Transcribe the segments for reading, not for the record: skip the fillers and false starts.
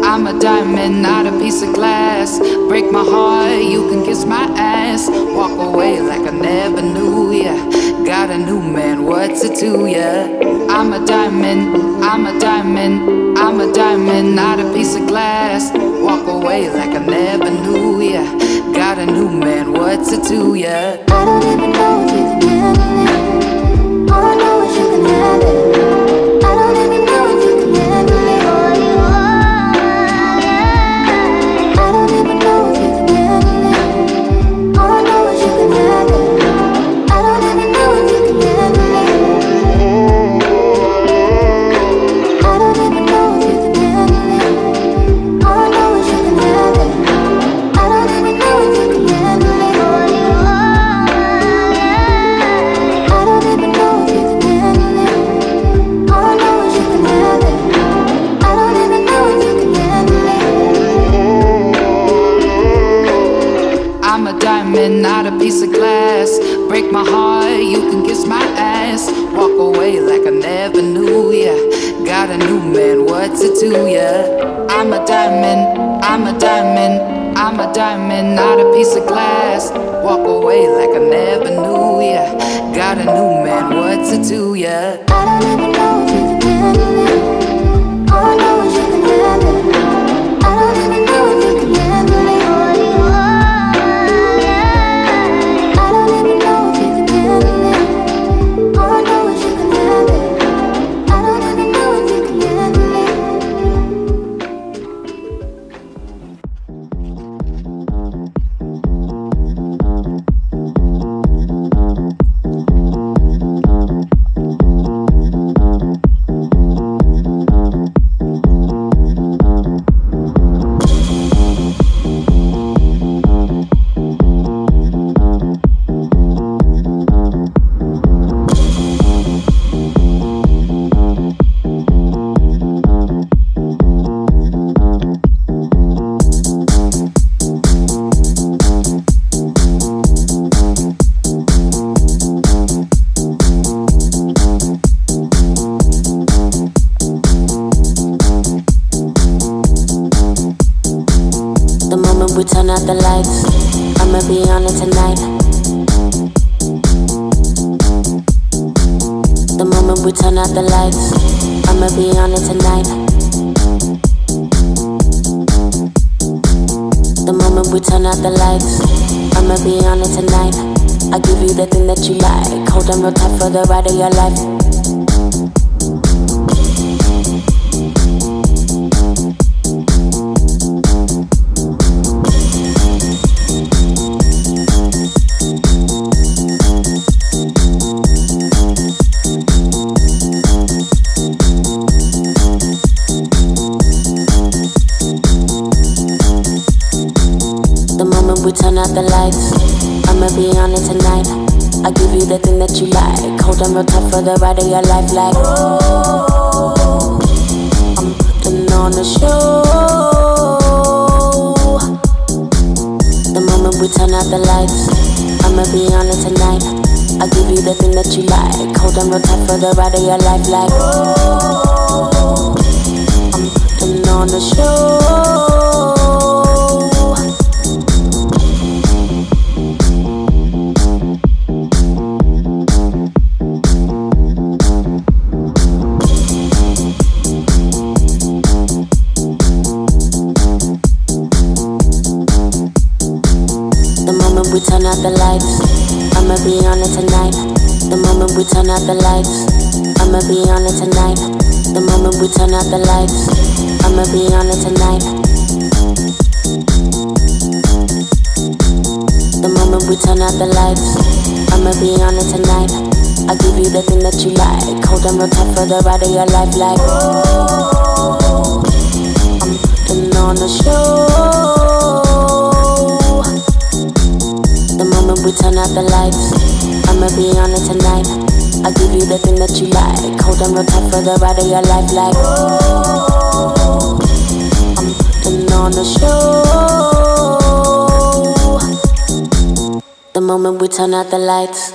I'm a diamond, not a piece of glass. Break my heart, you can kiss my ass. Walk away like I never knew ya. Got a new man, what's it to ya? I'm a diamond, I'm a diamond, I'm a diamond, not a piece of glass. Walk away like I never knew ya. Got a new man, what's it to ya? I don't even know if you can handle it. All I know is you can have it. I don't even know if you can handle it. All you are, I don't even know if you can handle it. All I know is you can have it. I don't even know if you can handle it. I don't even know if you can handle it. All I know is you can have it. I don't even know if you can handle it. All you are, I don't even know if you can handle it. All I know is you can have it. I don't even know if you can handle it. I'm a diamond, not a piece of glass. Break my heart, you can kiss my ass. Walk away like I never knew ya. Got a new man, what's it to ya? I'm a diamond, I'm a diamond, I'm a diamond, not a piece of glass. Walk away like I never knew ya. Got a new man, what's it to ya? I don't even know if you can handle it. All I know is you can have it. I don't even know if you can handle it. All you are, I don't even know if you can handle it. All I know is you can have it. I don't even know if you can handle it. The moment we turn out the lights, I'ma be on it tonight. The moment we turn out the lights, I'ma be on it tonight. The moment we turn out the lights, I'ma be on it tonight. I give you the thing that you like, hold on real tight for the ride of your life. The moment we turn out the lights, I'ma be on it tonight. I give you the thing that you like, hold on real tight for the ride of your life. Like, oh, I'm putting on a show. The moment we turn out the lights, I'ma be on it tonight. I give you the thing that you like, hold on real tight for the ride of your life. Like, oh, I'm putting on a show. We turn out the lights, I'ma be on it tonight. The moment we turn out the lights, I'ma be on it tonight. The moment we turn out the lights, I'ma be on it tonight. The moment we turn out the lights, I'ma be on it tonight. I give you the thing that you like, hold on real tight for the ride of your life. Like, oh, I'm putting on a show. The moment we turn out the lights, I'ma be on it tonight. I give you the thing that you like, hold on real tight for the ride of your life. Like, oh, I'm putting on a show. The moment we turn out the lights.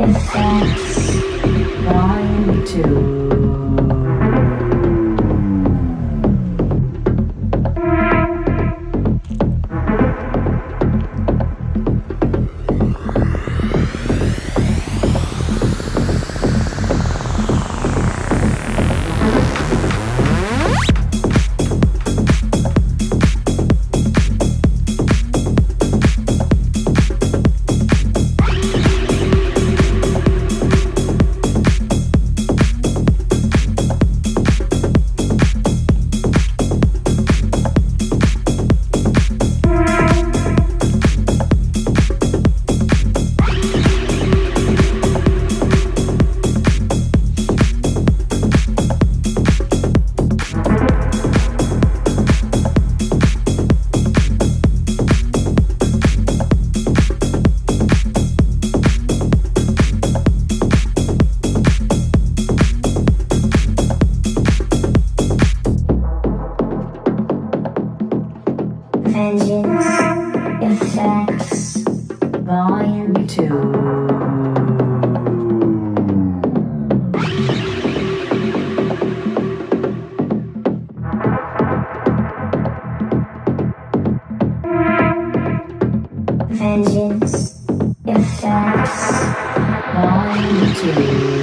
Effects, Volume 2. Vengeance, Effects, Volume 2. Vengeance, Effects, Volume 2.